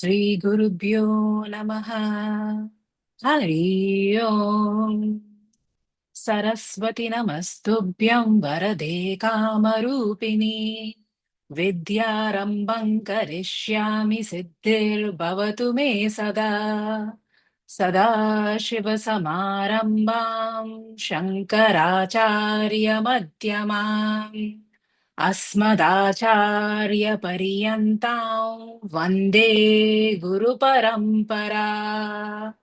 Sri Gurubhyo Namaha. Hari Om. Saraswati Namastubhyam Varade Kamarupini. Vidyarambam Karishyami Siddhir Bhavatu Me Sada. Sada Shiva Samarambam Shankaracharya Madhyamam Asmadacharya Paryantam Vande Guru Parampara.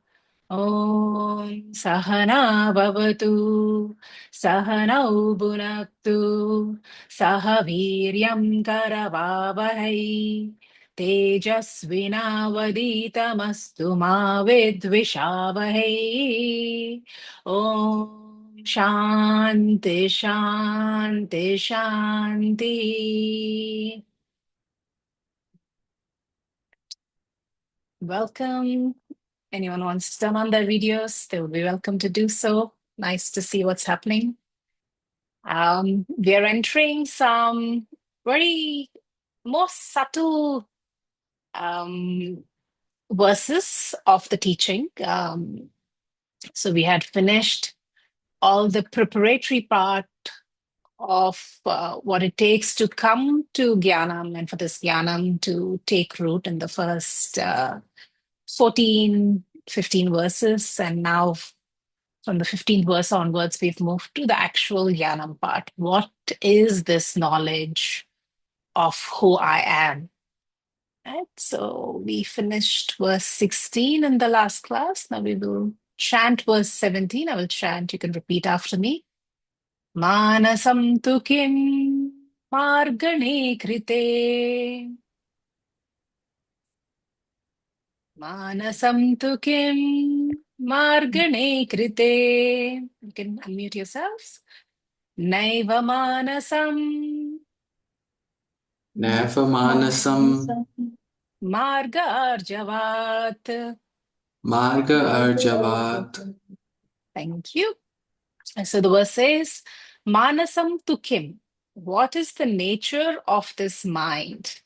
Om Sahana Bhavatu Sahanau Bhunaktu Saha Viryam Karavavahai Tejasvinavaditamastu Ma Vidvishavahai. Om Shanti Shanti Shanti. Welcome. Anyone wants to turn on their videos, they will be welcome to do so. Nice to see what's happening. We are entering some very more subtle um, verses of the teaching. So we had finished all the preparatory part of what it takes to come to Jnanam and for this Jnanam to take root in the first 14, 15 verses. And now from the 15th verse onwards, we've moved to the actual Jnanam part. What is this knowledge of who I am? Right? So we finished verse 16 in the last class. Now we will chant verse 17. I will chant. You can repeat after me. Manasam tu kim margane krite. Manasam tu kim margane krite. You can unmute yourselves. Naiva manasam Navamanasam marga arjavat. Marga Arjavat. Thank you. So the verse says, Manasam tu kim. What is the nature of this mind?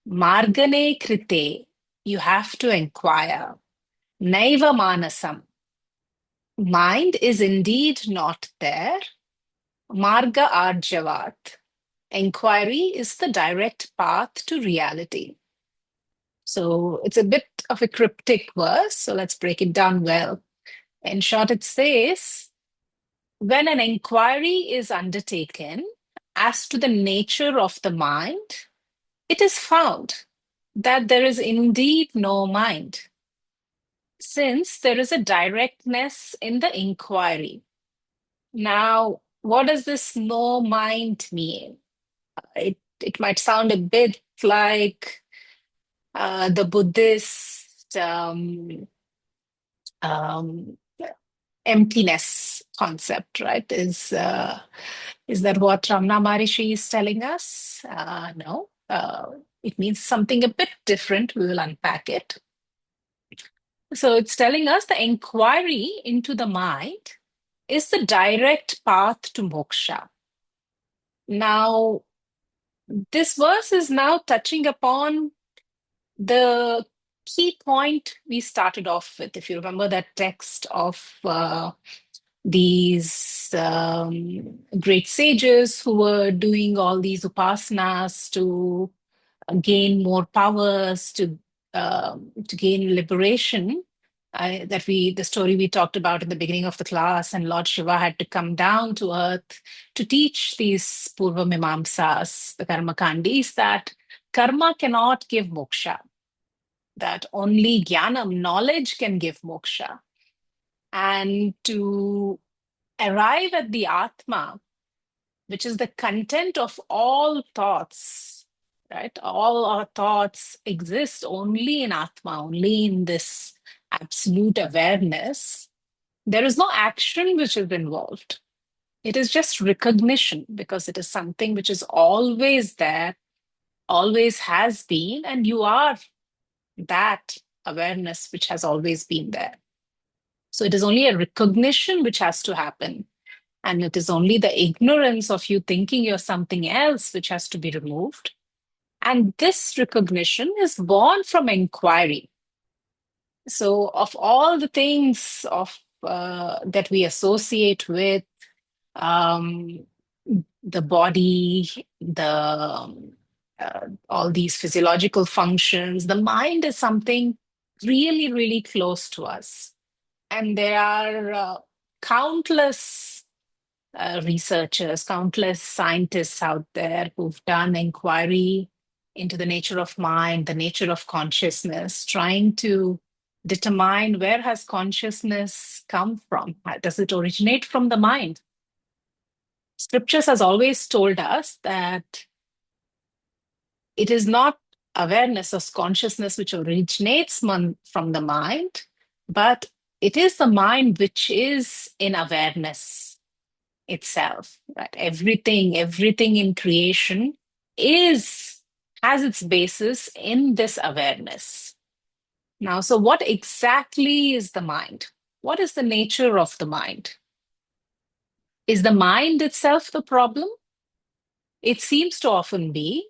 Margane krite. You have to inquire. Naiva manasam. Mind is indeed not there. Marga arjavat. Inquiry is the direct path to reality. So it's a bit of a cryptic verse. So let's break it down well. In short, it says, when an inquiry is undertaken as to the nature of the mind, it is found that there is indeed no mind, since there is a directness in the inquiry. Now, what does this no mind mean? It might sound a bit like the Buddhist um, emptiness concept, right? Is that what Ramana Maharishi is telling us? No. It means something a bit different. We will unpack it. So it's telling us the inquiry into the mind is the direct path to moksha. Now, this verse is now touching upon the key point we started off with. If you remember that text of these great sages who were doing all these upasanas to gain more powers, to gain liberation. The story we talked about in the beginning of the class, and Lord Shiva had to come down to earth to teach these Purva Mimamsas, the Karma Kandis, that karma cannot give moksha, that only jnanam, knowledge, can give moksha. And to arrive at the Atma, which is the content of all thoughts, right? All our thoughts exist only in Atma, only in this absolute awareness. There is no action which is involved. It is just recognition, because it is something which is always there, always has been, and you are that awareness which has always been there. So it is only a recognition which has to happen. And it is only the ignorance of you thinking you're something else which has to be removed. And this recognition is born from inquiry. So, of all the things of that we associate with um, the body, all these physiological functions, the mind is something really, really close to us. And there are countless researchers, countless scientists out there who've done inquiry into the nature of mind, the nature of consciousness, trying to determine where has consciousness come from? Does it originate from the mind? Scriptures has always told us that it is not awareness or consciousness which originates from the mind, but it is the mind which is in awareness itself, right? Everything in creation is has its basis in this awareness. Now, so what exactly is the mind? What is the nature of the mind? Is the mind itself the problem? It seems to often be.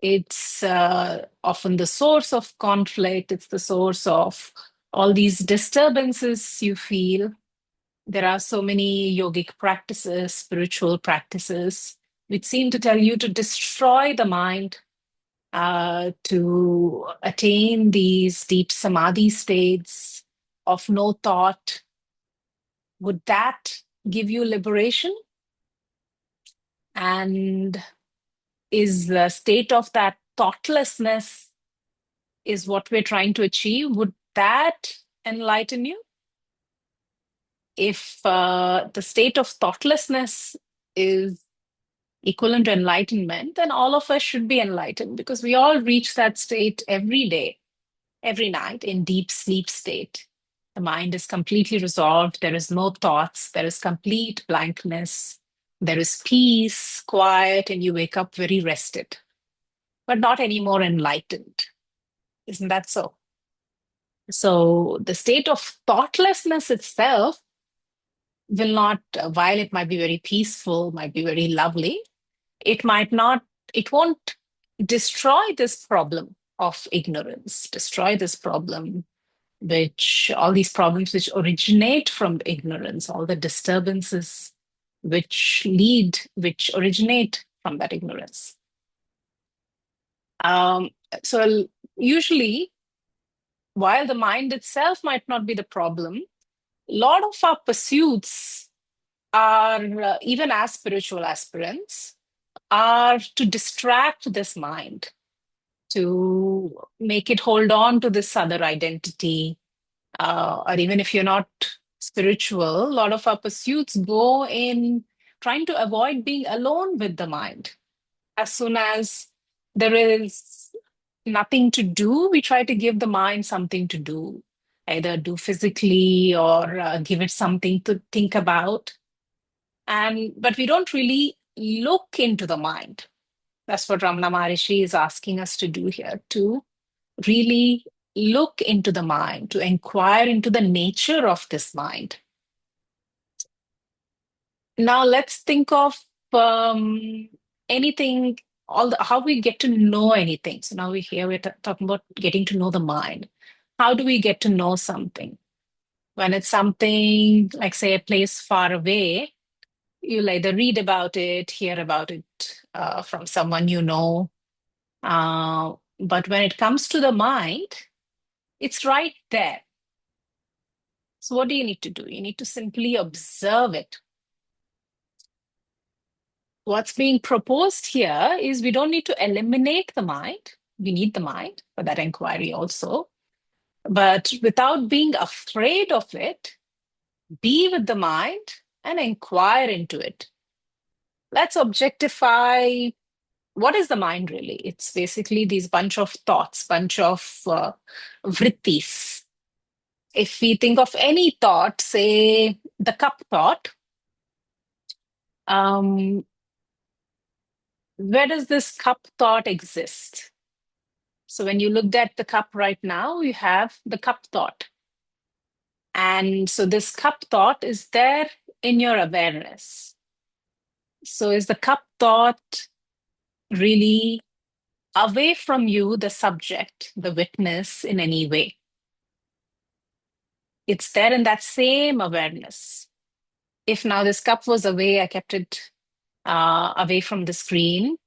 It's often the source of conflict. It's the source of all these disturbances you feel. There are so many yogic practices, spiritual practices, which seem to tell you to destroy the mind, to attain these deep samadhi states of no thought. Would that give you liberation? And is the state of that thoughtlessness is what we're trying to achieve? Would that enlighten you? If the state of thoughtlessness is equivalent to enlightenment, then all of us should be enlightened because we all reach that state every day, every night in deep sleep state. The mind is completely resolved. There is no thoughts. There is complete blankness. There is peace, quiet, and you wake up very rested, but not anymore enlightened. Isn't that so? So the state of thoughtlessness itself will not, while it might be very peaceful, might be very lovely, it might not, it won't destroy this problem of ignorance, destroy this problem, which all these problems which originate from ignorance, all the disturbances which originate from that ignorance. Um, so usually, while the mind itself might not be the problem, a lot of our pursuits are, even as spiritual aspirants, are to distract this mind, to make it hold on to this other identity. Or even if you're not spiritual, a lot of our pursuits go in trying to avoid being alone with the mind. As soon as there is nothing to do, we try to give the mind something to do, either do physically or give it something to think about. And but we don't really look into the mind. That's what Ramana Maharishi is asking us to do here, to really look into the mind, to inquire into the nature of this mind. Now let's think of anything, how we get to know anything. So now we're talking about getting to know the mind. How do we get to know something? When it's something like, say, a place far away, you'll either read about it, hear about it from someone you know. But when it comes to the mind, it's right there. So what do you need to do? You need to simply observe it. What's being proposed here is we don't need to eliminate the mind. We need the mind for that inquiry also. But without being afraid of it, be with the mind and inquire into it. Let's objectify what is the mind really? It's basically these bunch of thoughts, bunch of vrittis. If we think of any thought, say the cup thought, um, where does this cup thought exist? So when you looked at the cup right now, you have the cup thought. And so this cup thought is there in your awareness. So is the cup thought really away from you, the subject, the witness, in any way. It's there in that same awareness. If now this cup was away, I kept it away from the screen,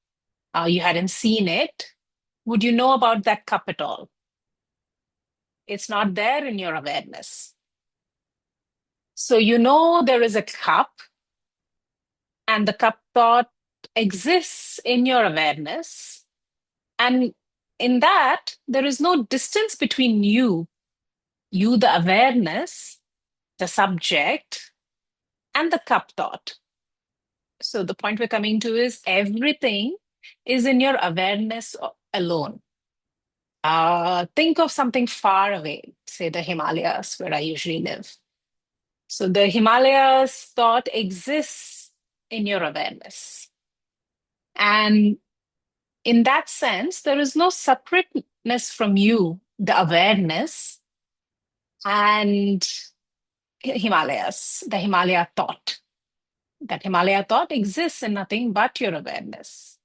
you hadn't seen it, would you know about that cup at all? It's not there in your awareness. So you know there is a cup, and the cup thought exists in your awareness. And in that, there is no distance between you, the awareness, the subject, and the cup thought. So the point we're coming to is everything is in your awareness alone. Think of something far away, say the Himalayas, where I usually live. So the Himalayas thought exists in your awareness. And in that sense, there is no separateness from you, the awareness, and Himalayas, the Himalaya thought. That Himalaya thought exists in nothing but your awareness.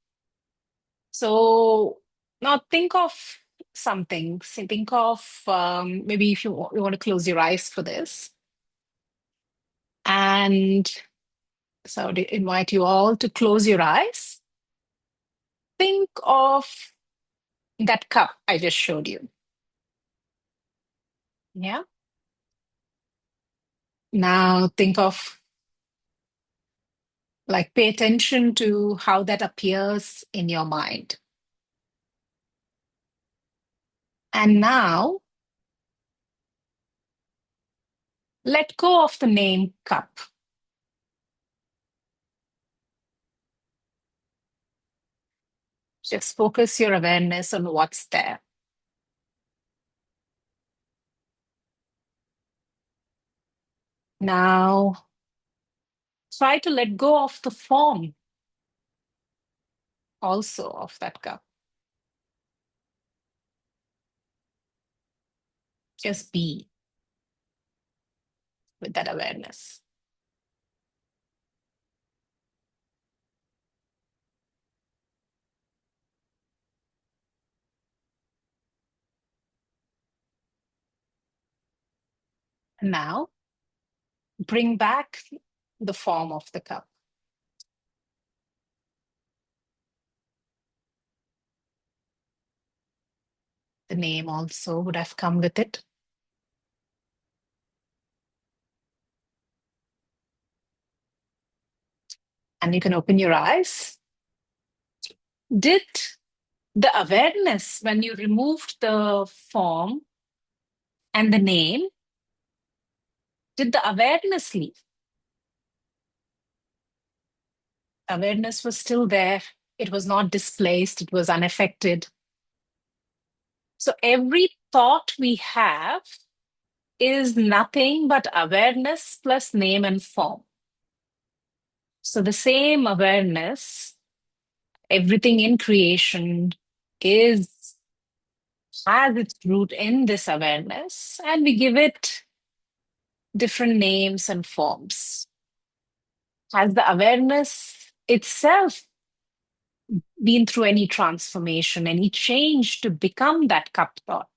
So now think of something. Think of maybe if you want to close your eyes for this. And so I invite you all to close your eyes. Think of that cup I just showed you. Yeah. Now think of, like, pay attention to how that appears in your mind. And now let go of the name cup. Just focus your awareness on what's there. Now try to let go of the form also of that cup. Just be with that awareness. And now bring back the form of the cup. The name also would have come with it. And you can open your eyes. Did the awareness, when you removed the form and the name, did the awareness leave? Awareness was still there. It was not displaced. It was unaffected. So every thought we have is nothing but awareness plus name and form. So the same awareness, everything in creation is has its root in this awareness, and we give it different names and forms. Has the awareness itself been through any transformation, any change to become that cup thought?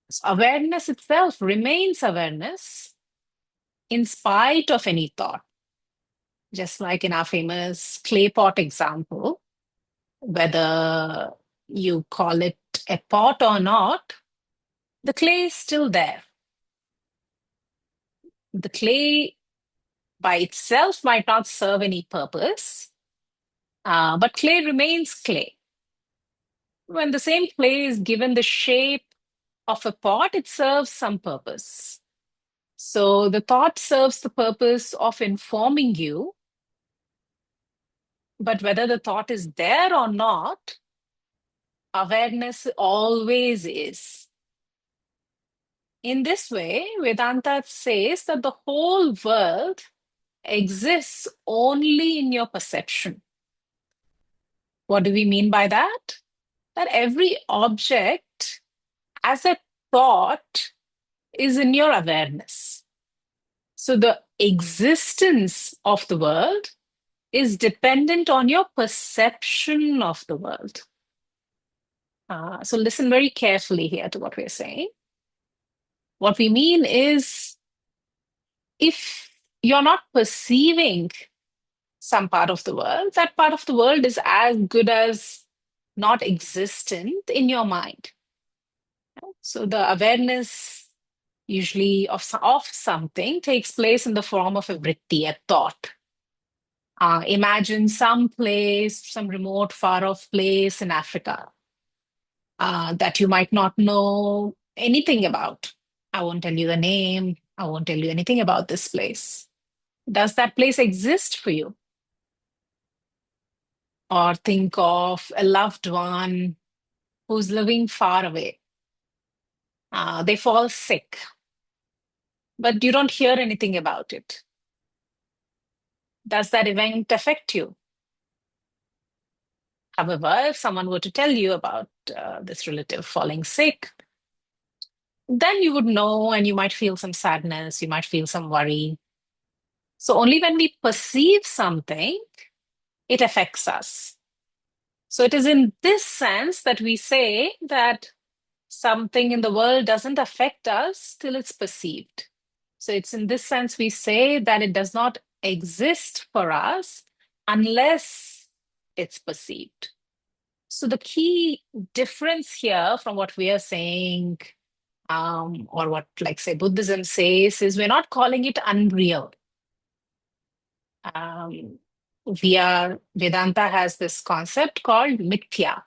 So awareness itself remains awareness in spite of any thought. Just like in our famous clay pot example, whether you call it a pot or not, the clay is still there. The clay by itself might not serve any purpose, but clay remains clay. When the same clay is given the shape of a pot, it serves some purpose. So the thought serves the purpose of informing you, but whether the thought is there or not, awareness always is. In this way, Vedanta says that the whole world exists only in your perception. What do we mean by that? That every object as a thought is in your awareness. So the existence of the world is dependent on your perception of the world. So listen very carefully here to what we're saying. What we mean is if you're not perceiving some part of the world, that part of the world is as good as not existent in your mind. So the awareness usually of something takes place in the form of a vritti, a thought. Imagine some place, some remote, far off place in Africa that you might not know anything about. I won't tell you the name. I won't tell you anything about this place. Does that place exist for you? Or think of a loved one who's living far away. They fall sick, but you don't hear anything about it. Does that event affect you? However, if someone were to tell you about this relative falling sick, then you would know and you might feel some sadness, you might feel some worry. So only when we perceive something, it affects us. So it is in this sense that we say that something in the world doesn't affect us till it's perceived. So it's in this sense we say that it does not exist for us unless it's perceived. So the key difference here from what we are saying, or what, like, say, Buddhism says, is we're not calling it unreal. Um, Vedanta has this concept called mithya,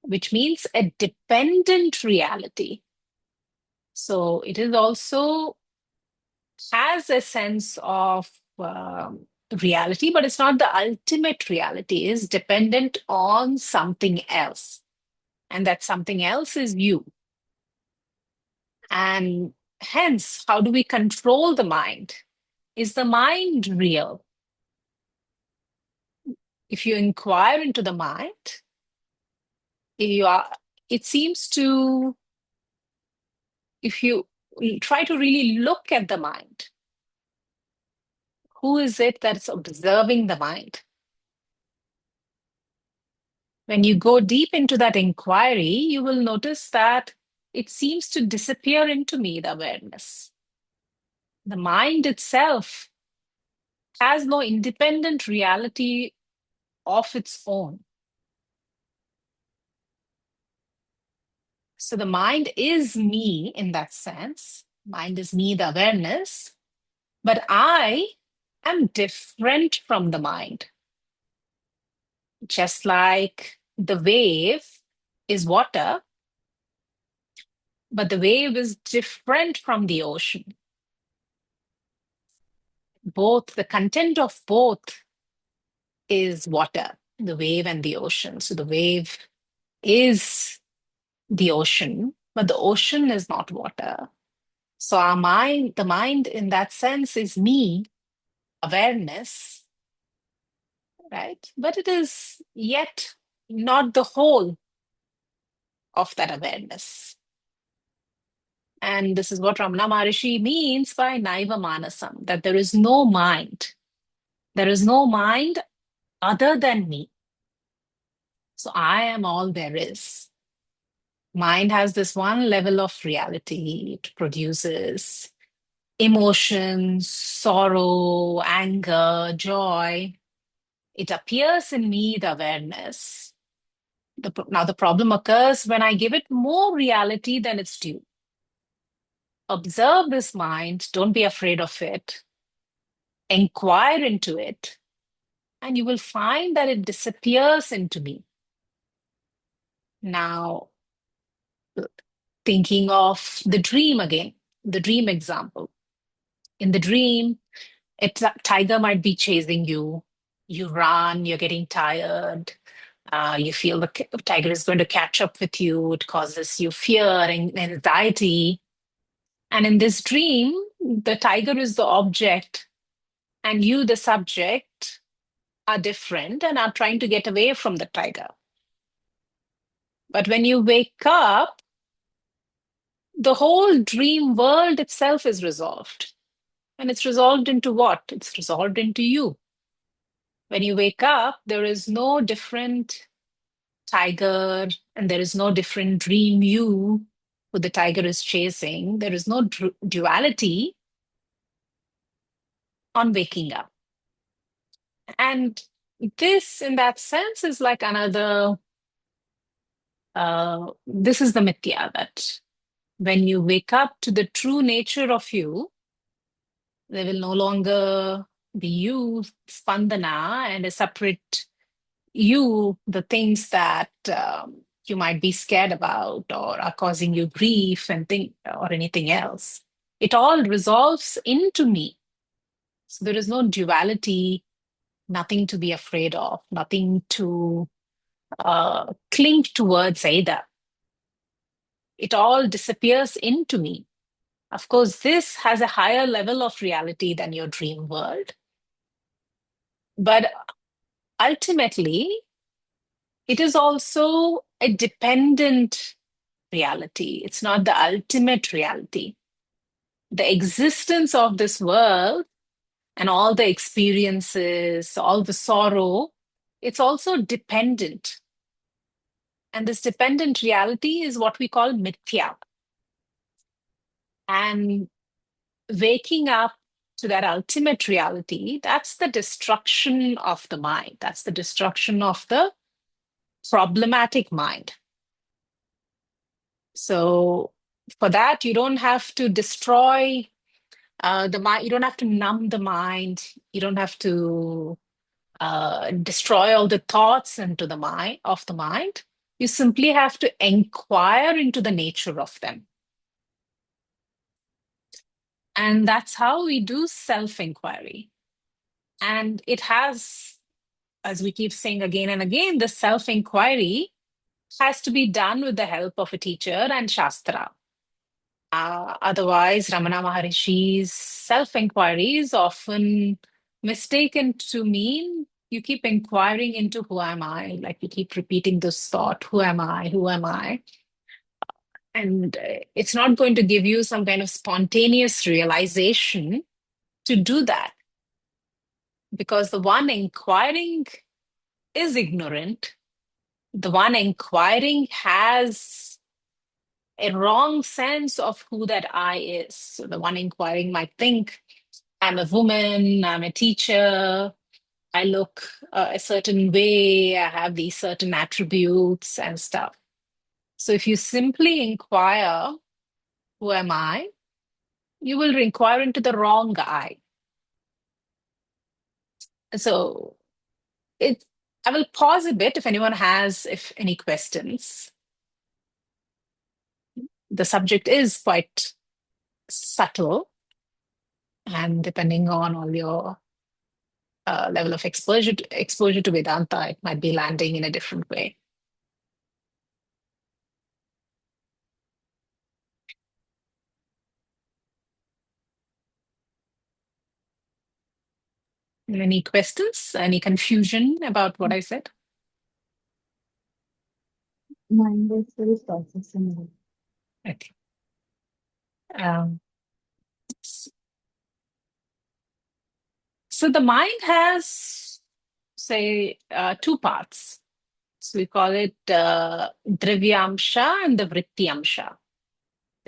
which means a dependent reality. So it is also has a sense of reality, but it's not the ultimate reality. It is dependent on something else, and that something else is you. And hence, how do we control the mind? Is the mind real? If you inquire into the mind, you are, it seems to, if you try to really look at the mind, who is it that's observing the mind? When you go deep into that inquiry, you will notice that it seems to disappear into me, the awareness. The mind itself has no independent reality of its own. So the mind is me in that sense. Mind is me, the awareness, but I am different from the mind. Just like the wave is water, but the wave is different from the ocean. Both, the content of both is water, the wave and the ocean. So the wave is the ocean, but the ocean is not water. So our mind, the mind in that sense is me, awareness, right? But it is yet not the whole of that awareness. And this is what Ramana Maharishi means by Naiva Manasam, that there is no mind. There is no mind other than me. So I am all there is. Mind has this one level of reality. It produces emotions, sorrow, anger, joy. It appears in me, the awareness. Now, the problem occurs when I give it more reality than its due. Observe this mind, don't be afraid of it, inquire into it, and you will find that it disappears into me. Now, thinking of the dream again, the dream example. In the dream, a tiger might be chasing you. You run, you're getting tired. You feel the tiger is going to catch up with you. It causes you fear and anxiety. And in this dream, the tiger is the object, and you, the subject, are different and are trying to get away from the tiger. But when you wake up, the whole dream world itself is resolved. And it's resolved into what? It's resolved into you. When you wake up, there is no different tiger and there is no different dream you who the tiger is chasing. There is no duality on waking up. And this, in that sense, is like another, this is the mithya that when you wake up to the true nature of you, there will no longer be you, Spandana, and a separate you, the things that you might be scared about or are causing you grief and think or anything else. It all resolves into me. So there is no duality, nothing to be afraid of, nothing to cling towards either. It all disappears into me. Of course, this has a higher level of reality than your dream world. But ultimately, it is also a dependent reality. It's not the ultimate reality. The existence of this world and all the experiences, all the sorrow, it's also dependent. And this dependent reality is what we call mithya. And waking up to that ultimate reality, that's the destruction of the mind. That's the destruction of the problematic mind. So, for that, you don't have to destroy the mind, you don't have to numb the mind, you don't have to destroy all the thoughts into the mind of the mind. You simply have to inquire into the nature of them. And that's how we do self-inquiry. And it has, as we keep saying again and again, the self-inquiry has to be done with the help of a teacher and Shastra. Otherwise, Ramana Maharishi's self-inquiry is often mistaken to mean you keep inquiring into who am I, like you keep repeating this thought, who am I, who am I? And it's not going to give you some kind of spontaneous realization to do that because the one inquiring is ignorant. The one inquiring has a wrong sense of who that I is. So the one inquiring might think, I'm a woman, I'm a teacher, I look a certain way, I have these certain attributes and stuff. So if you simply inquire, who am I? You will inquire into the wrong I. So it, I will pause a bit if anyone has if any questions. The subject is quite subtle, and depending on all your level of exposure to Vedanta, it might be landing in a different way. Any questions? Any confusion about what I said? Mind is very processing. Okay. Um, so the mind has, say, two parts. So we call it Dravyamsha and the Vrityamsha.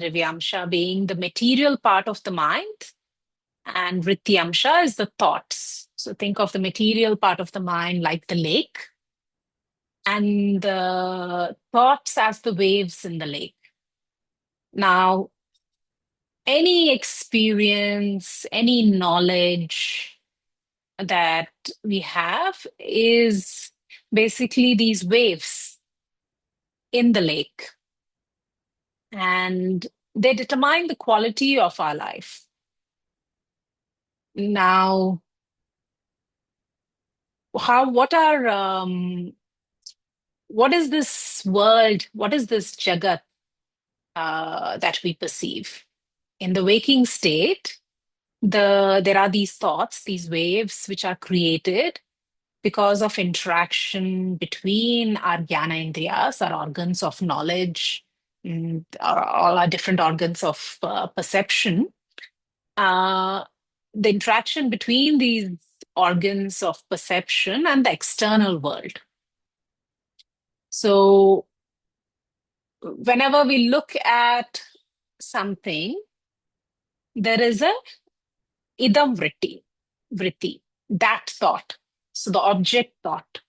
Dravyamsha being the material part of the mind, and Vrityamsha is the thoughts. So think of the material part of the mind like the lake, and the thoughts as the waves in the lake. Now, any experience, any knowledge that we have is basically these waves in the lake, and they determine the quality of our life. Now, what is this world? What is this jagat that we perceive? In the waking state, there are these thoughts, these waves, which are created because of interaction between our jnana indriyas, our organs of knowledge, all our different organs of perception. Uh, the interaction between these organs of perception and the external world. So whenever we look at something, there is a idam vritti, that thought. So the object thought.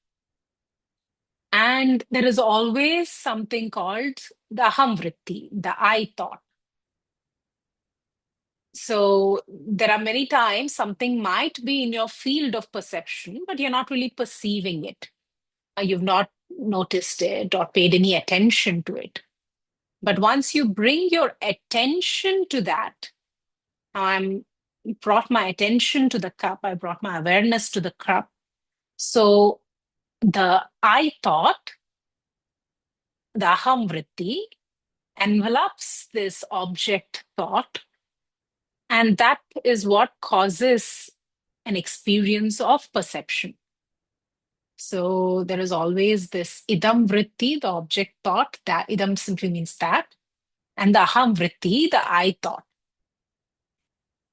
And there is always something called the aham vritti, the I thought. So there are many times something might be in your field of perception, but you're not really perceiving it. You've not noticed it or paid any attention to it. But once you bring your attention to that, I'm brought my attention to the cup, I brought my awareness to the cup. So the I thought, the aham vritti, envelops this object thought, and that is what causes an experience of perception. So there is always this idam vritti, the object thought, that idam simply means that, and the aham vritti, the I thought.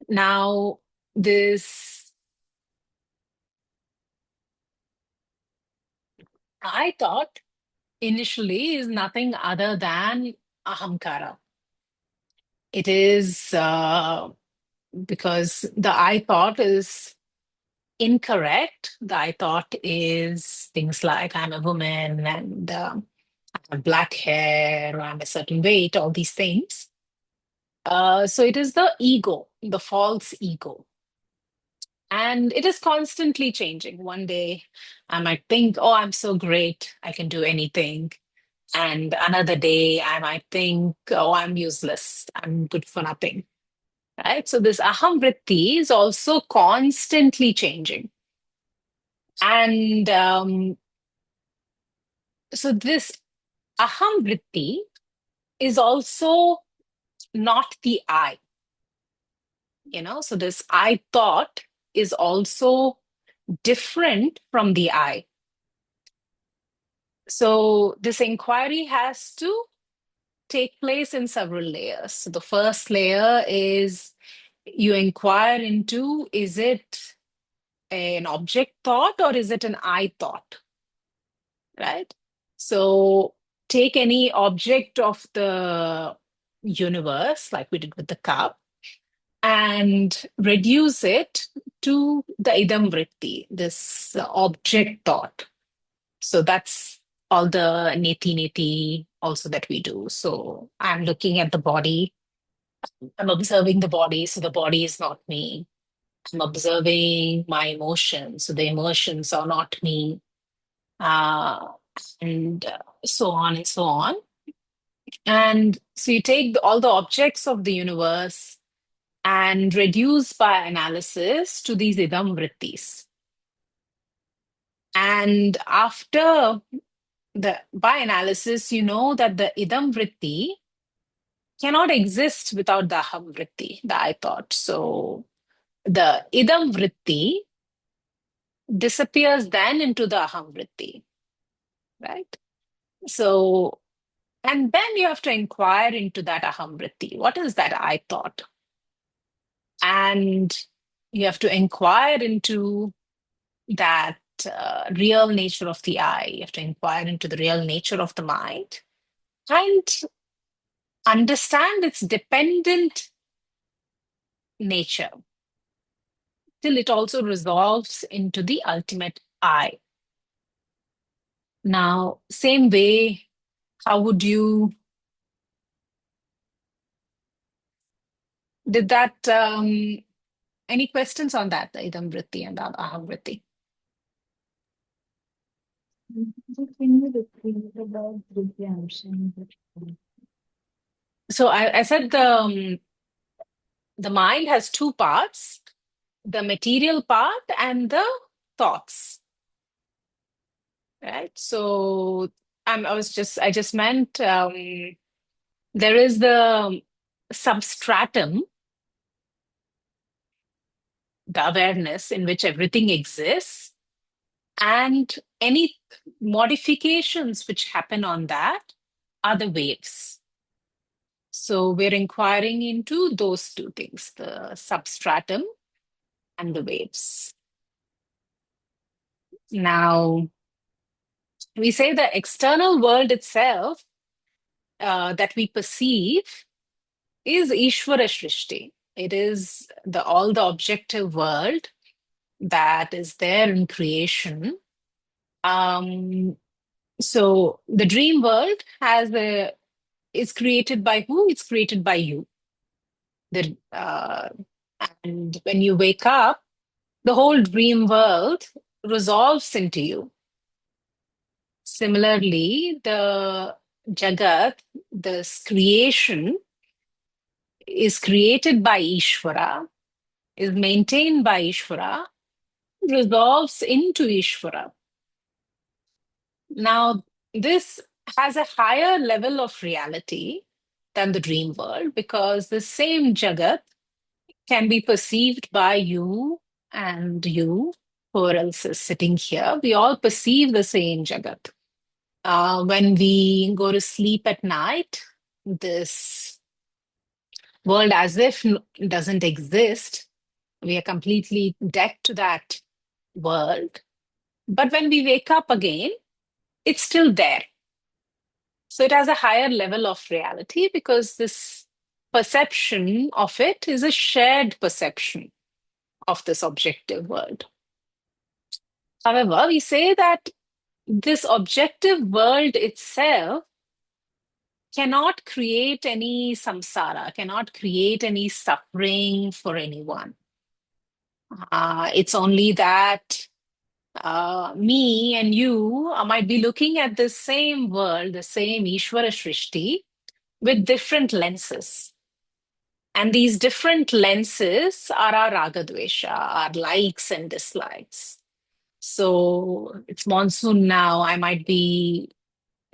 Now, this I thought initially is nothing other than ahamkara. It is because the I thought is incorrect. The I thought is things like I'm a woman and I have black hair, or I'm a certain weight, all these things. So it is the ego, the false ego. And it is constantly changing. One day I might think, oh, I'm so great, I can do anything. And another day I might think, oh, I'm useless, I'm good for nothing. Right? So this aham vritti is also constantly changing. And so this aham vritti is also not the I. So this I thought is also different from the I. So this inquiry has to take place in several layers. So the first layer is you inquire into, is it an object thought or is it an I thought? Right? So take any object of the universe, like we did with the cup, and reduce it to the idam vritti, this object thought. So that's all the neti neti also that we do. So I'm looking at the body, I'm observing the body, so the body is not me. I'm observing my emotions, so the emotions are not me. Uh, and so on and so on. And so you take all the objects of the universe and reduce by analysis to these idam vrittis. And after by analysis, you know that the idam vritti cannot exist without the aham vritti, the I thought. So the idam vritti disappears then into the aham vritti, right? So, and then you have to inquire into that aham vritti. What is that I thought? And you have to inquire into that real nature of the I. You have to inquire into the real nature of the mind and understand its dependent nature till it also resolves into the ultimate I. Now, same way, how would you, did that, any questions on that, the idam vritti and aham vritti? Just can you repeat about Vidyanshan? So I said the mind has two parts, the material part and the thoughts, right? So I just meant there is the substratum, the awareness in which everything exists, and any modifications which happen on that are the waves. So we're inquiring into those two things, the substratum and the waves. Now, we say the external world itself that we perceive is Ishvara Shrishti. It is all the objective world that is there in creation. Um, so the dream world is created by who? It's created by you. And when you wake up, the whole dream world resolves into you. Similarly, the Jagat, this creation, is created by Ishvara, is maintained by Ishvara, resolves into Ishvara. Now, this has a higher level of reality than the dream world because the same Jagat can be perceived by you and you, whoever else is sitting here. We all perceive the same Jagat. When we go to sleep at night, this world as if doesn't exist. We are completely dead to that world. But when we wake up again, it's still there. So it has a higher level of reality because this perception of it is a shared perception of this objective world. However, we say that this objective world itself cannot create any samsara, cannot create any suffering for anyone. It's only that me and you might be looking at the same world, the same Ishvara Shrishti, with different lenses. And these different lenses are our ragadvesha, our likes and dislikes. So it's monsoon now. I might be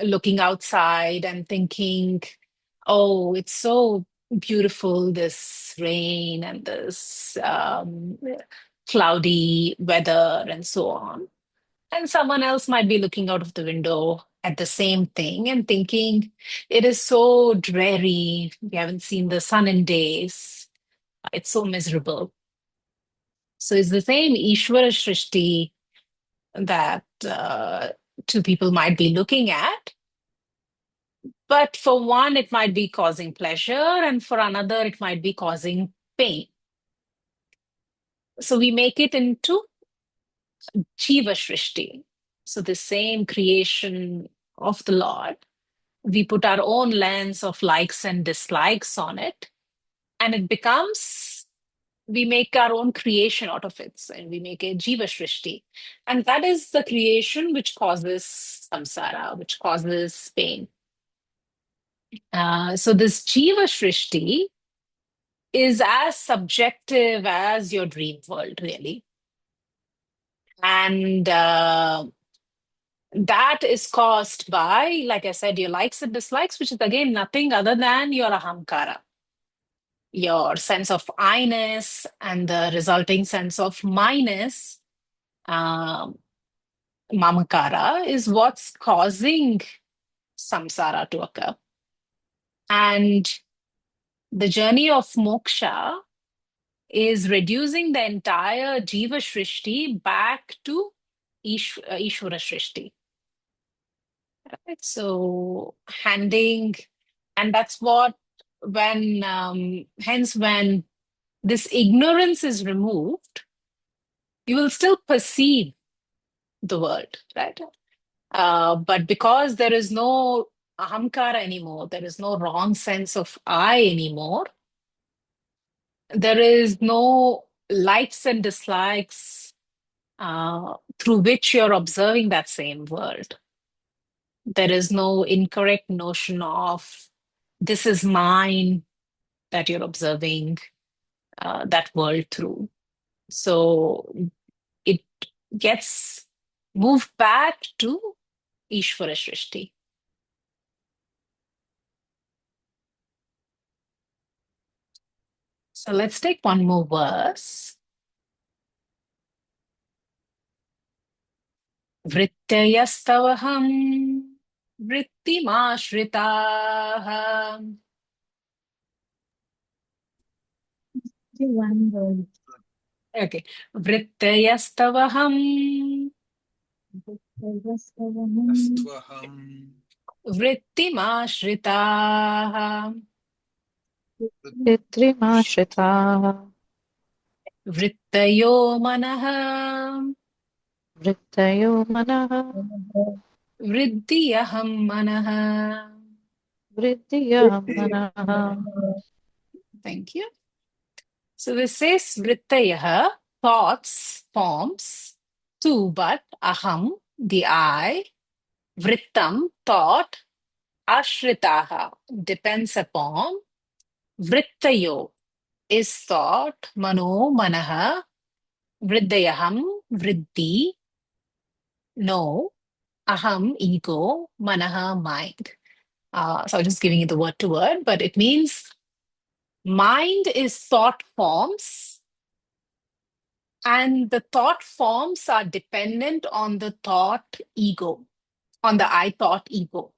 looking outside and thinking, oh, it's so beautiful, this rain and this cloudy weather and so on. And someone else might be looking out of the window at the same thing and thinking, it is so dreary. We haven't seen the sun in days. It's so miserable. So it's the same Ishvara Shrishti that two people might be looking at. But for one, it might be causing pleasure, and for another, it might be causing pain. So we make it into Jiva Shrishti. So the same creation of the Lord, we put our own lens of likes and dislikes on it, and it becomes, we make our own creation out of it, and we make a Jiva Shrishti. And that is the creation which causes samsara, which causes pain. So this Jiva Shrishti is as subjective as your dream world, really. And that is caused by, like I said, your likes and dislikes, which is again nothing other than your ahamkara, your sense of I-ness and the resulting sense of minus, um, mamakara, is what's causing samsara to occur. And the journey of moksha is reducing the entire Jiva Shrishti back to Ishvara Shrishti. Right? So handing, and that's what, hence when this ignorance is removed, you will still perceive the world, right? But because there is no ahamkara anymore, there is no wrong sense of I anymore, there is no likes and dislikes through which you're observing that same world. There is no incorrect notion of this is mine that you're observing that world through. So it gets moved back to Ishvara Shrishti. So let's take one more verse. Vrittyastavaham vrittimashritaha. One word. Okay. Vrittyastavaham अस्त्वहम् Vrittimashritaha. पितृमाश्रिताः Vrittayo manaha. वृत्तयो मनः Vriddiyaham manaha. वृत्तियः मनः Thank you. So this says Vrittayaha, thoughts, forms, two, but aham, the I, Vrittam, thought, Ashritaha, depends upon, Vrittayo is thought, Mano, Manaha, Vriddayaham, Vriddhi, no, Aham, ego, Manaha, mind. So I'm just giving you the word to word, but it means mind is thought forms, and the thought forms are dependent on the thought ego, on the I thought ego.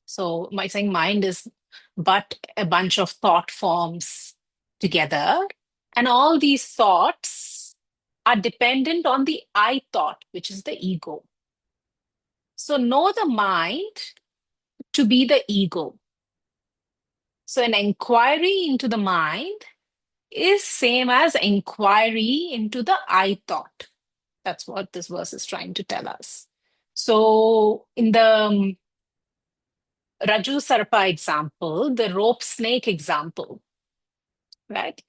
So my saying mind is but a bunch of thought forms together. And all these thoughts are dependent on the I thought, which is the ego. So know the mind to be the ego. So an inquiry into the mind is same as inquiry into the I thought. That's what this verse is trying to tell us. So in the Raju Sarpa example, the rope snake example, right?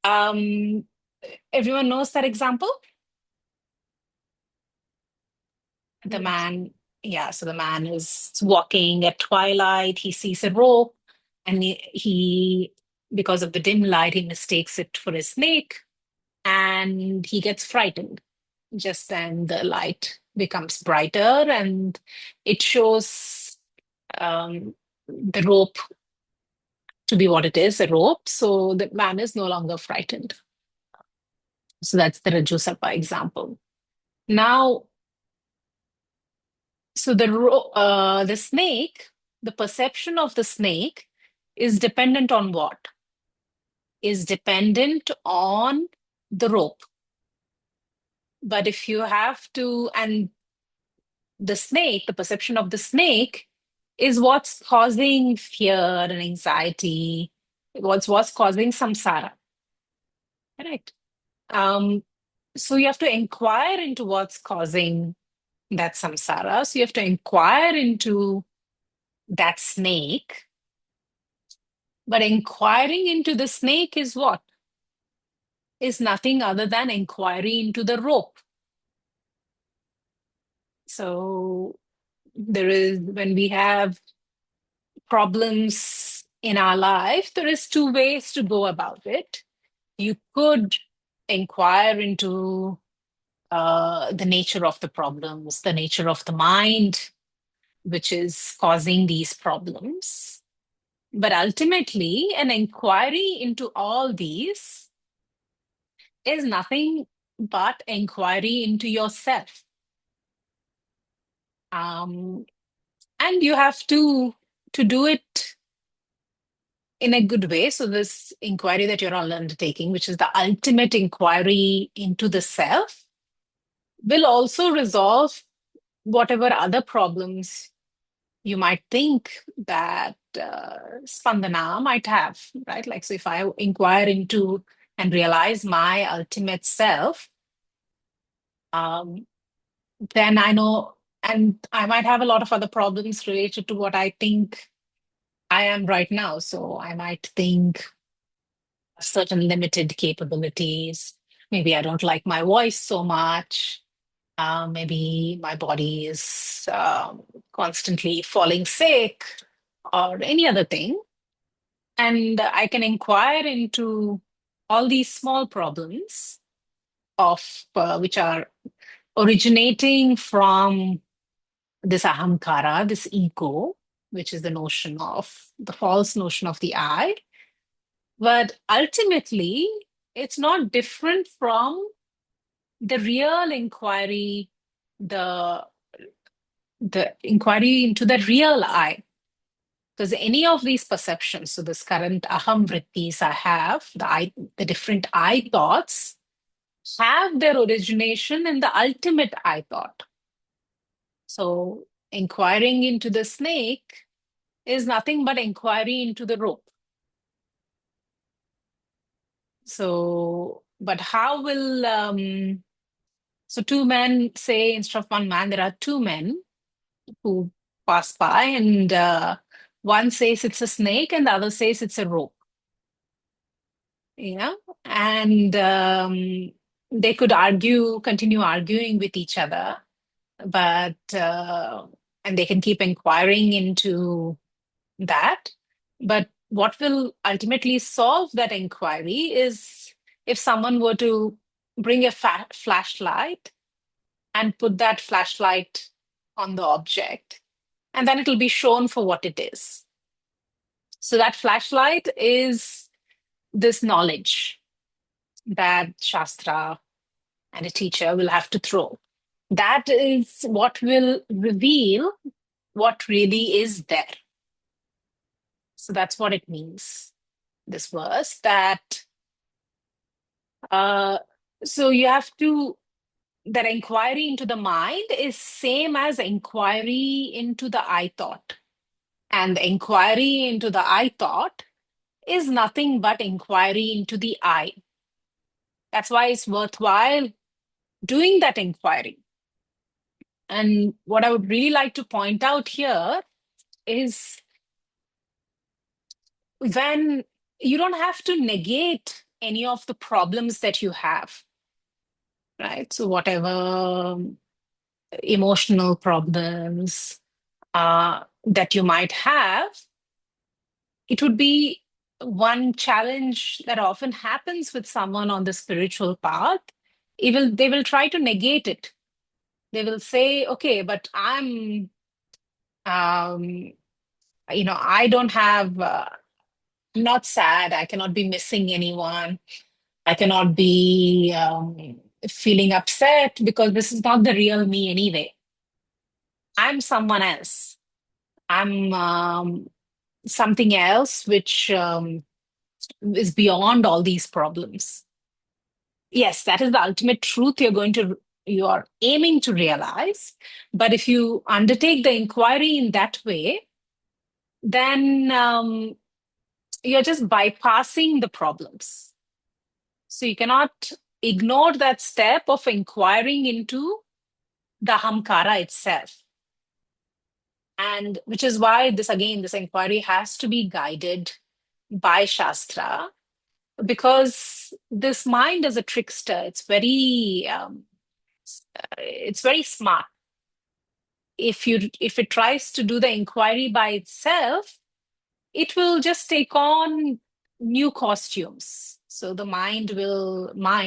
Everyone knows that example? The man, yeah, so the man is walking at twilight, he sees a rope, and because of the dim light, he mistakes it for a snake, and he gets frightened. Just then the light becomes brighter, and it shows the rope to be what it is, a rope. So the man is no longer frightened. So that's the Raju Sarpa example. Now, so the snake, the perception of the snake is dependent on what? Is dependent on the rope. But if you have to, and the snake, the perception of the snake is what's causing fear and anxiety, what's causing samsara. Correct. So you have to inquire into what's causing that samsara. So you have to inquire into that snake. But inquiring into the snake is what? Is nothing other than inquiry into the rope. So when we have problems in our life, there is two ways to go about it. You could inquire into the nature of the problems, the nature of the mind, which is causing these problems. But ultimately, an inquiry into all these is nothing but inquiry into yourself. And you have to do it in a good way. So this inquiry that you're all undertaking, which is the ultimate inquiry into the self, will also resolve whatever other problems you might think that Spandana might have, right? Like, so if I inquire into and realize my ultimate self, then I know, and I might have a lot of other problems related to what I think I am right now. So I might think certain limited capabilities. Maybe I don't like my voice so much. Maybe my body is constantly falling sick or any other thing. And I can inquire into all these small problems of which are originating from this ahamkara, this ego, which is the false notion of the I. But ultimately, it's not different from the real inquiry, the inquiry into the real I. Because any of these perceptions, so this current aham vrittis I have, the different I thoughts, have their origination in the ultimate I thought. So inquiring into the snake is nothing but inquiry into the rope. So, but how will, so two men say instead of one man, there are two men who pass by, and one says it's a snake and the other says it's a rope. And they could continue arguing with each other, but and they can keep inquiring into that. But what will ultimately solve that inquiry is if someone were to bring a flashlight and put that flashlight on the object, and then it'll be shown for what it is. So that flashlight is this knowledge that Shastra and a teacher will have to throw. That is what will reveal what really is there. So that's what it means, this verse, that so you have to, that inquiry into the mind is same as inquiry into the I thought. And the inquiry into the I thought is nothing but inquiry into the I. That's why it's worthwhile doing that inquiry. And what I would really like to point out here is when you don't have to negate any of the problems that you have, right? So whatever emotional problems that you might have, it would be one challenge that often happens with someone on the spiritual path. They will try to negate it. They will say, okay, but I'm, I don't have, I'm not sad. I cannot be missing anyone. I cannot be feeling upset because this is not the real me anyway. I'm someone else. I'm something else which is beyond all these problems. Yes, that is the ultimate truth you are aiming to realize. But if you undertake the inquiry in that way, then you're just bypassing the problems. So you cannot ignore that step of inquiring into the hamkara itself. And which is why this inquiry has to be guided by Shastra, because this mind is a trickster. It's very smart. If it tries to do the inquiry by itself, it will just take on new costumes. So the mind,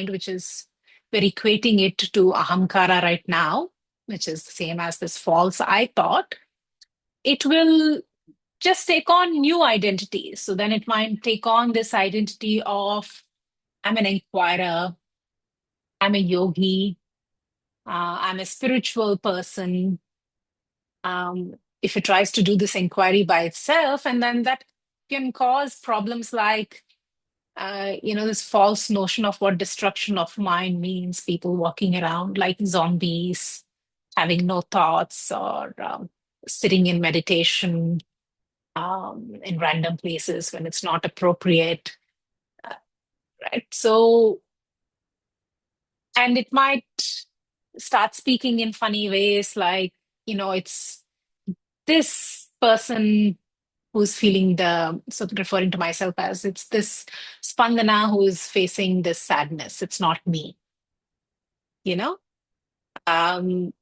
which is, we're equating it to ahamkara right now, which is the same as this false I thought, it will just take on new identities. So then it might take on this identity of, I'm an inquirer, I'm a yogi, I'm a spiritual person. If it tries to do this inquiry by itself, and then that can cause problems like, this false notion of what destruction of mind means, people walking around like zombies, having no thoughts, or sitting in meditation in random places when it's not appropriate, right? So, and it might start speaking in funny ways, like, it's this person who's feeling so referring to myself as, it's this Spandana who is facing this sadness. It's not me, you know? And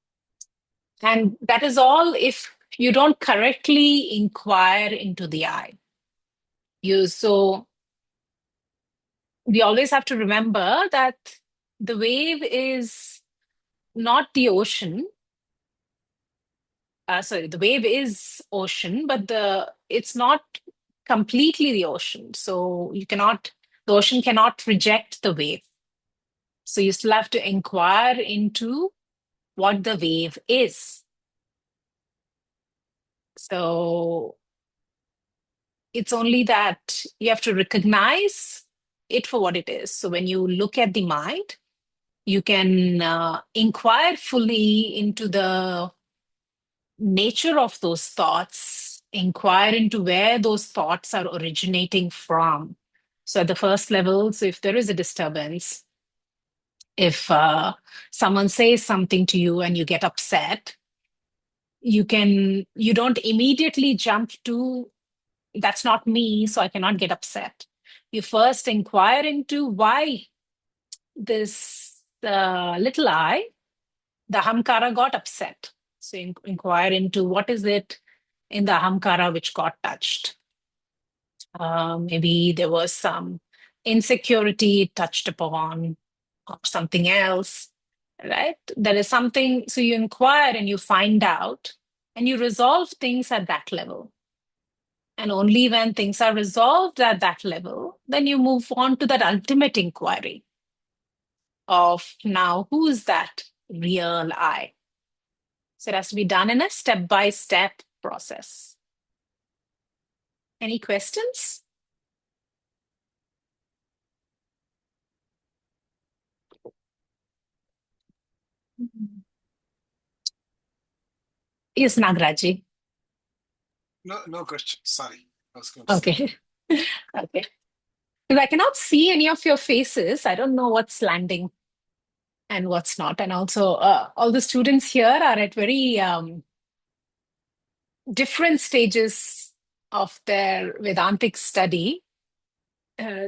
that is all if you don't correctly inquire into the I. So we always have to remember that the wave is not the ocean. Sorry, the wave is ocean, but it's not completely the ocean. So the ocean cannot reject the wave. So you still have to inquire into what the wave is. So it's only that you have to recognize it for what it is. So when you look at the mind, you can inquire fully into the nature of those thoughts, inquire into where those thoughts are originating from. So at the first level, so if there is a disturbance, if someone says something to you and you get upset, you don't immediately jump to, that's not me, so I cannot get upset. You first inquire into why this little I, the ahamkara, got upset. So inquire into what is it in the ahamkara which got touched. Maybe there was some insecurity touched upon or something else, right? There is something, so you inquire and you find out and you resolve things at that level. And only when things are resolved at that level, then you move on to that ultimate inquiry of now, who is that real I? So it has to be done in a step-by-step process. Any questions? Yes, Nagraji. No question. Sorry. I was going to say. Okay. Okay. Because I cannot see any of your faces. I don't know what's landing and what's not. And also, all the students here are at very different stages of their Vedantic study. Uh,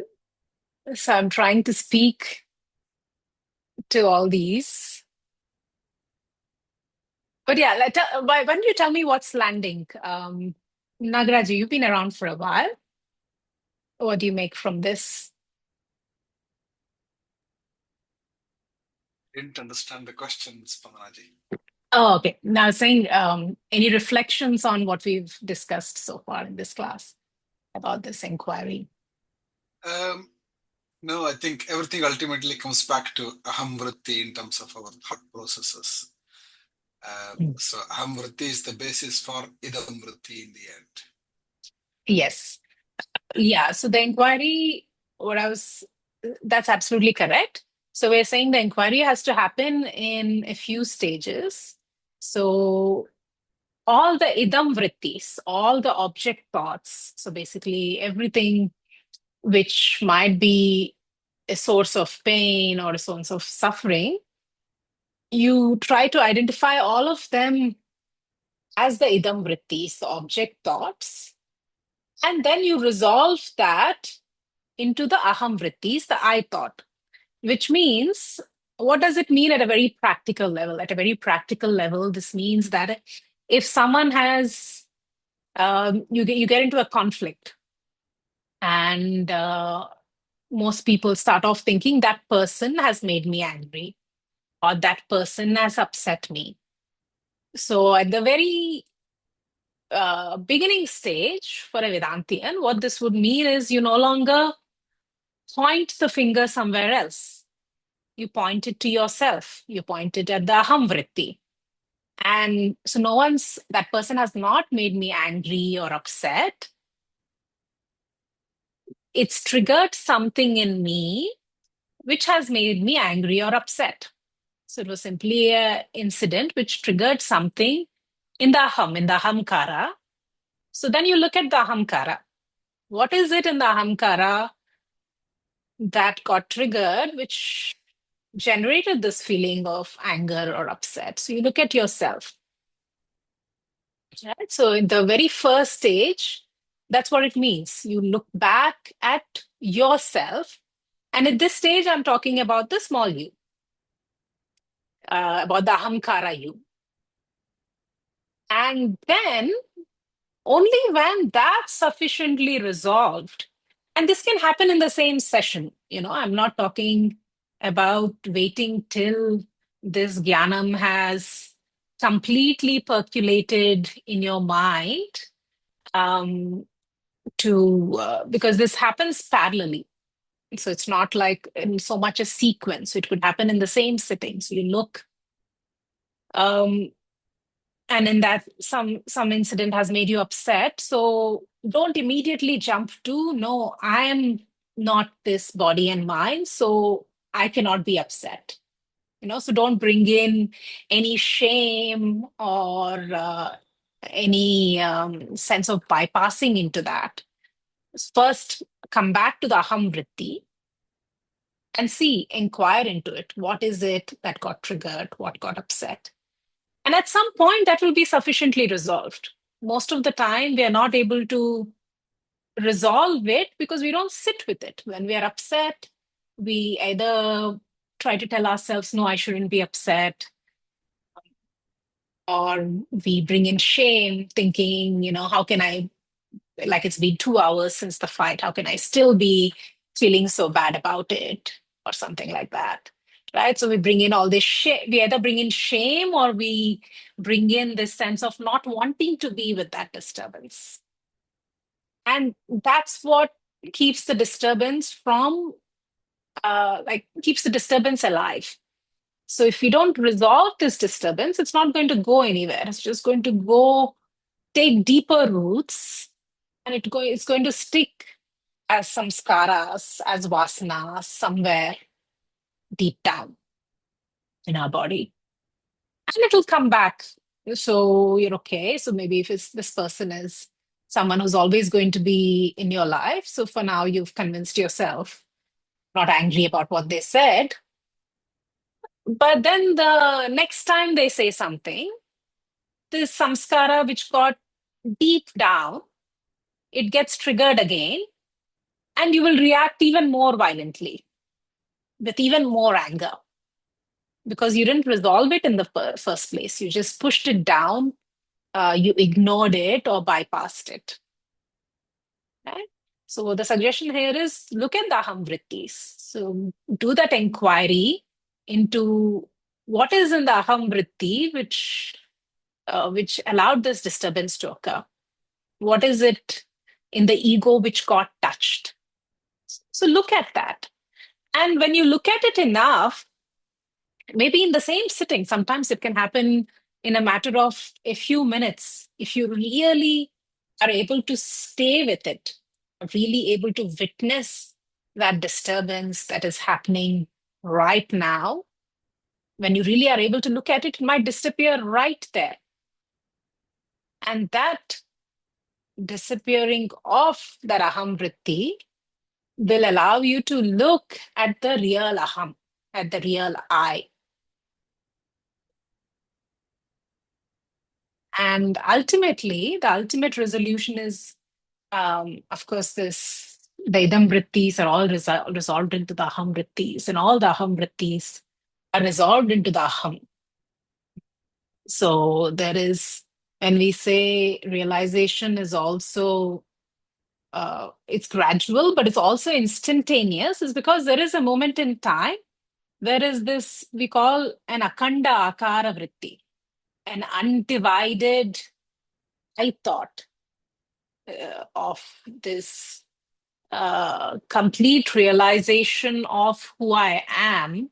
so I'm trying to speak to all these. But yeah, why don't you tell me what's landing? Nagaraji, you've been around for a while. What do you make from this? Didn't understand the question, Spamanaji. Oh, okay. Now saying any reflections on what we've discussed so far in this class about this inquiry? No, I think everything ultimately comes back to aham vritti in terms of our thought processes. So aham vritti is the basis for idam vritti in the end. Yes. Yeah. So the inquiry, that's absolutely correct. So we're saying the inquiry has to happen in a few stages. So all the idam vrittis, all the object thoughts, so basically everything which might be a source of pain or a source of suffering, you try to identify all of them as the idam vrittis, the object thoughts, and then you resolve that into the aham vrittis, the I thought, which means, what does it mean at a very practical level? At a very practical level, this means that if someone has, you get into a conflict, and most people start off thinking that person has made me angry or that person has upset me. So at the very beginning stage for a Vedantian, what this would mean is you no longer point the finger somewhere else. You point it to yourself. You point it at the aham vritti. And so that person has not made me angry or upset. It's triggered something in me which has made me angry or upset. So it was simply an incident which triggered something in the ahamkara. So then you look at the ahamkara. What is it in the ahamkara that got triggered, which generated this feeling of anger or upset? So you look at yourself. Right? So in the very first stage, that's what it means. You look back at yourself. And at this stage, I'm talking about the small you, about the ahamkara you. And then only when that's sufficiently resolved, and this can happen in the same session, I'm not talking about waiting till this jnanam has completely percolated in your mind, because this happens parallelly. So it's not like in so much a sequence. It could happen in the same sitting. So you look, and in that some incident has made you upset. So don't immediately jump to, no, I am not this body and mind, so I cannot be upset. So don't bring in any shame or any sense of bypassing into that. First, come back to the aham vritti and see, inquire into it. What is it that got triggered? What got upset? And at some point, that will be sufficiently resolved. Most of the time, we are not able to resolve it because we don't sit with it. When we are upset, we either try to tell ourselves, no, I shouldn't be upset, or we bring in shame, thinking, how can I, like it's been 2 hours since the fight, how can I still be feeling so bad about it, or something like that. Right. So we bring in all this shame. We either bring in shame or we bring in this sense of not wanting to be with that disturbance. And that's what keeps the disturbance from, keeps the disturbance alive. So if we don't resolve this disturbance, it's not going to go anywhere. It's just going to go take deeper roots, and it's going to stick as samskaras, as vasanas somewhere deep down in our body. And it will come back. So you're okay. So maybe if this person is someone who's always going to be in your life, so for now you've convinced yourself, not angry about what they said. But then the next time they say something, this samskara which got deep down, it gets triggered again, and you will react even more violently with even more anger because you didn't resolve it in the first place. You just pushed it down, you ignored it or bypassed it. Right? So the suggestion here is look at the aham vrittis. So do that inquiry into what is in the aham vritti which allowed this disturbance to occur. What is it in the ego which got touched? So look at that. And when you look at it enough, maybe in the same sitting, sometimes it can happen in a matter of a few minutes. If you really are able to stay with it, really able to witness that disturbance that is happening right now, when you really are able to look at it, it might disappear right there. And that disappearing of that aham vritti will allow you to look at the real aham, at the real I. And ultimately, the ultimate resolution is, of course, the idam vrittis are all resolved into the aham vrittis, and all the aham vrittis are resolved into the aham. So there is, when we say realization is also, it's gradual, but it's also instantaneous, is because there is a moment in time. There is this, we call an akanda akara vritti, an undivided I thought of this complete realization of who I am.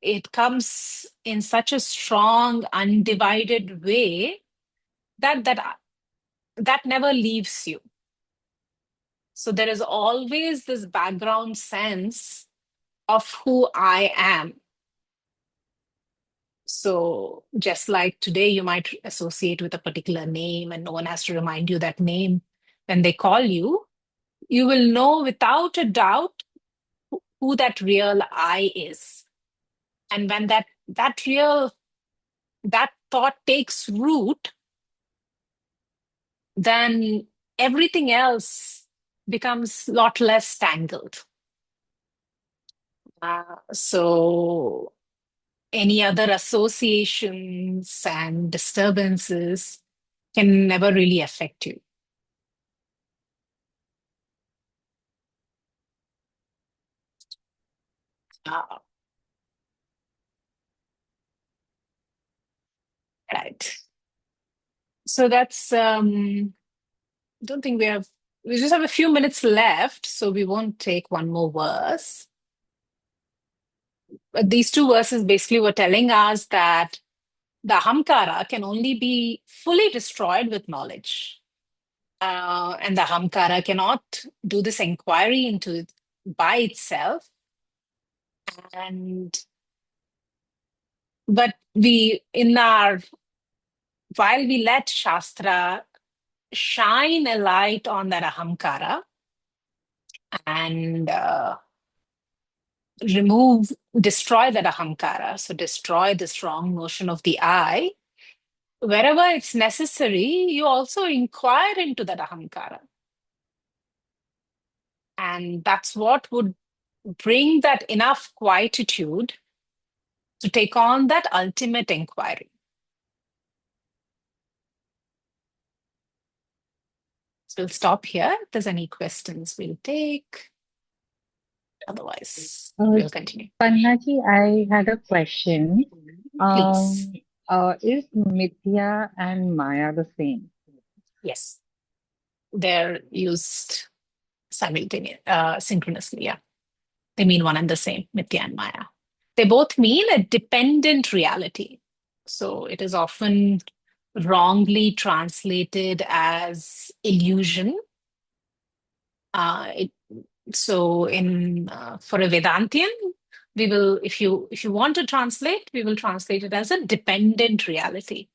It comes in such a strong, undivided way that never leaves you. So there is always this background sense of who I am. So just like today, you might associate with a particular name and no one has to remind you that name. When they call you, you will know without a doubt who that real I is. And when that thought takes root, then everything else becomes a lot less tangled. So any other associations and disturbances can never really affect you. Uh, right. So that's, don't think we just have a few minutes left, so we won't take one more verse. But these two verses basically were telling us that the ahamkara can only be fully destroyed with knowledge. And the ahamkara cannot do this inquiry into it by itself. And But while we let Shastra shine a light on that ahamkara and destroy that ahamkara, so destroy this wrong notion of the I, wherever it's necessary, you also inquire into that ahamkara. And that's what would bring that enough quietude to take on that ultimate inquiry. So we'll stop here. If there's any questions, we'll take. Otherwise, we'll continue. Pannaji, I had a question. Please. Is Mithya and Maya the same? Yes. They're used synchronously, yeah. They mean one and the same, Mithya and Maya. They both mean a dependent reality. So it is often wrongly translated as illusion. So for a Vedantian, we will, if you want to translate, we will translate it as a dependent reality.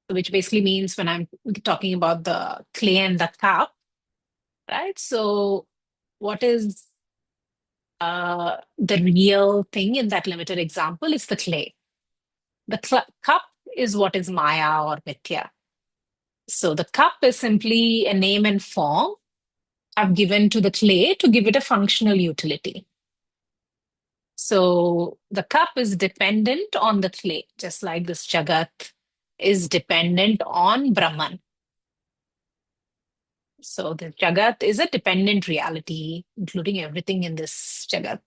Which basically means when I'm talking about the clay and the cup, right? So what is the real thing in that limited example is the clay. The cup is what is Maya or Mithya. So the cup is simply a name and form I've given to the clay to give it a functional utility. So the cup is dependent on the clay, just like this Jagat is dependent on Brahman. So the Jagat is a dependent reality, including everything in this Jagat.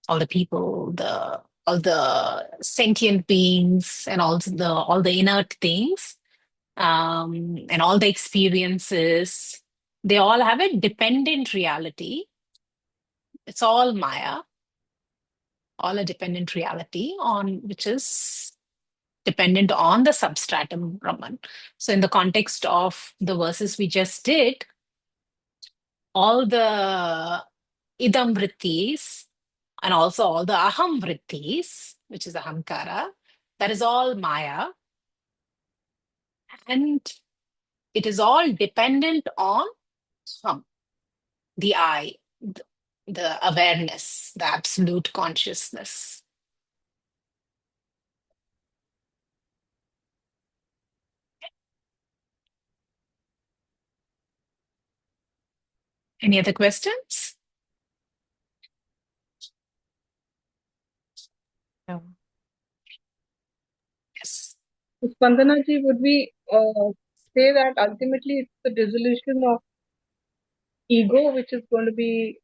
All the people, all the sentient beings, and all the inert things, and all the experiences, they all have a dependent reality. It's all Maya, all a dependent reality which is dependent on the substratum Brahman. So in the context of the verses we just did, all the idam vrittis and also all the aham vrittis, which is ahamkara, that is all Maya. And it is all dependent on the I, the awareness, the absolute consciousness. Any other questions? No. Yes. Spandanaji, would we say that ultimately it's the dissolution of ego which is going to be...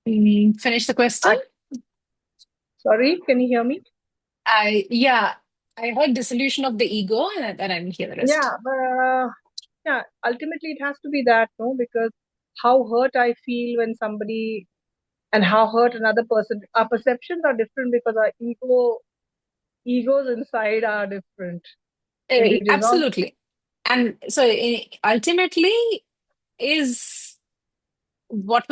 Finish the question? Sorry, can you hear me? I heard dissolution of the ego and I didn't hear the rest. Yeah, ultimately it has to be that, no? Because how hurt I feel when somebody and how hurt another person, our perceptions are different because our egos inside are different. When we dissolve, Absolutely. And so ultimately is what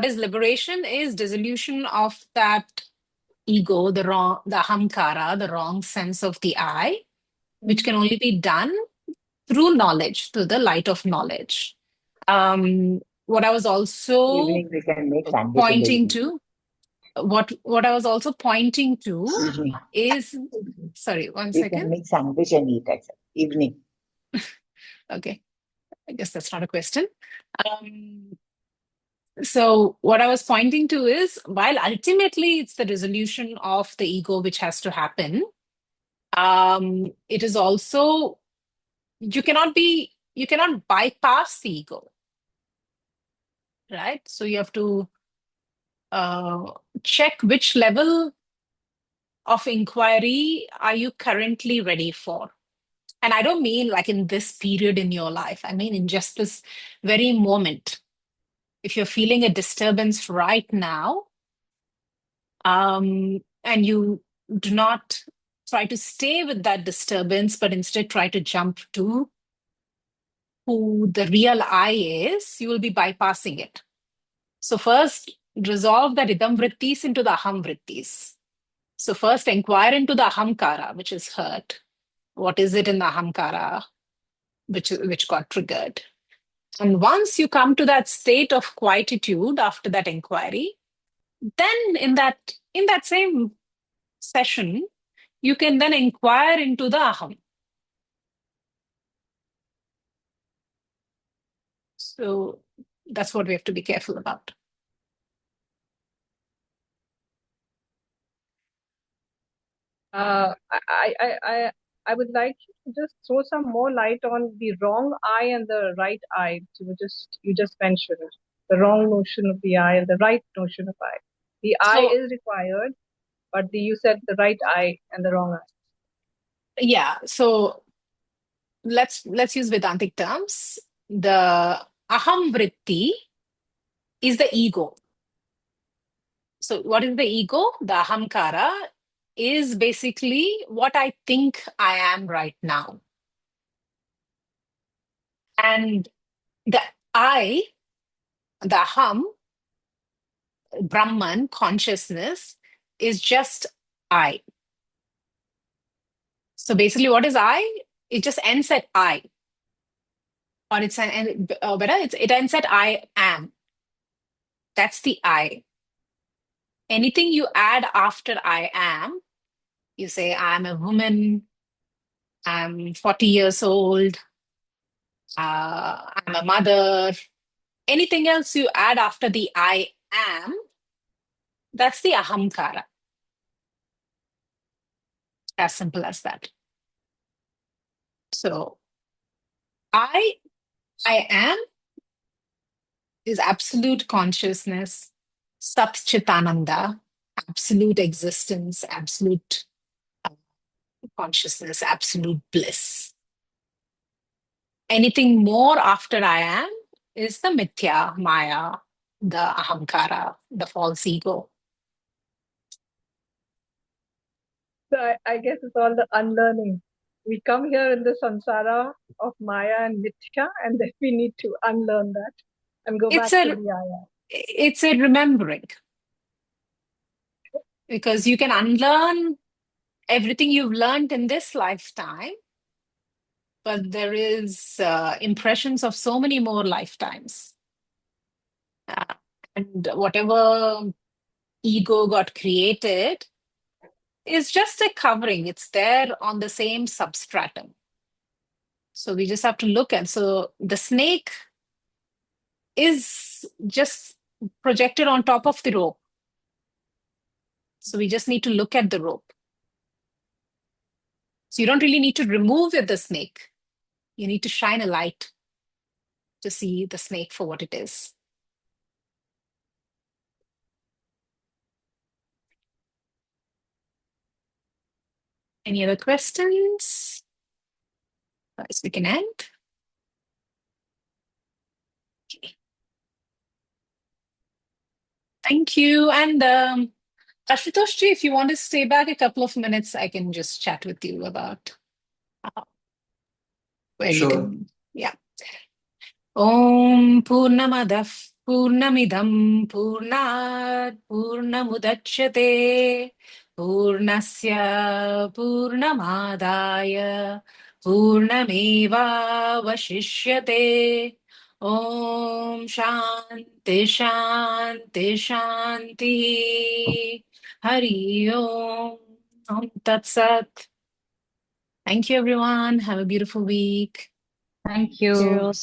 is liberation is dissolution of that ego, the ahamkara, the wrong sense of the I, which can only be done through knowledge, through the light of knowledge. What I was also Evening we can make sandwich in the pointing evening. to, what I was also pointing to Evening. is, sorry, one We second. can make sandwich and eat at evening. Okay, I guess that's not a question. So what I was pointing to is, while ultimately it's the resolution of the ego which has to happen, it is also, you cannot bypass the ego, right? So you have to check which level of inquiry are you currently ready for. And I don't mean like in this period in your life. I mean in just this very moment. If you're feeling a disturbance right now, and you do not try to stay with that disturbance, but instead try to jump to who the real I is, you will be bypassing it. So first, resolve the idam vrittis into the aham vrittis. So first, inquire into the ahamkara, which is hurt. What is it in the ahamkara which got triggered? And once you come to that state of quietude after that inquiry, then in that same session, you can then inquire into the aham. So that's what we have to be careful about. I would like you to just throw some more light on the wrong I and the right I. You just mentioned the wrong notion of the I and the right notion of I. The I So, is required, but you said the right I and the wrong I. yeah. So let's use Vedantic terms. The aham vritti is the ego. So what is the ego? The ahamkara is basically what I think I am right now. And the I, the aham, Brahman, consciousness, is just I. So basically, what is I? It just ends at I. Or it ends at I am. That's the I. Anything you add after I am, you say, I'm a woman, I'm 40 years old, I'm a mother. Anything else you add after the I am, that's the ahamkara. As simple as that. So I am is absolute consciousness, Sat Chitananda, absolute existence, absolute consciousness, absolute bliss. Anything more after I am is the mithya, maya, the ahamkara, the false ego. So I guess it's all the unlearning. We come here in the samsara of Maya and Mithya, and then we need to unlearn that and go back to the Aya. It's a remembering. Because you can unlearn everything you've learned in this lifetime, but there is impressions of so many more lifetimes. And whatever ego got created is just a covering. It's there on the same substratum. So we just have to look at, so the snake is just projected on top of the rope. So we just need to look at the rope. So you don't really need to remove the snake. You need to shine a light to see the snake for what it is. Any other questions? Otherwise, we can end. Okay. Thank you. And Ashutosh ji, if you want to stay back a couple of minutes, I can just chat with you about where you Sure. can. Yeah. Om Purnamadah Purnamidam Purnat Purnamudachyate Purnasya Purnamadaya Purnameva Vashishyate. Om Shanti Shanti Shanti. Hari Om. Om Tat Sat. Thank you, everyone. Have a beautiful week. Thank you. You.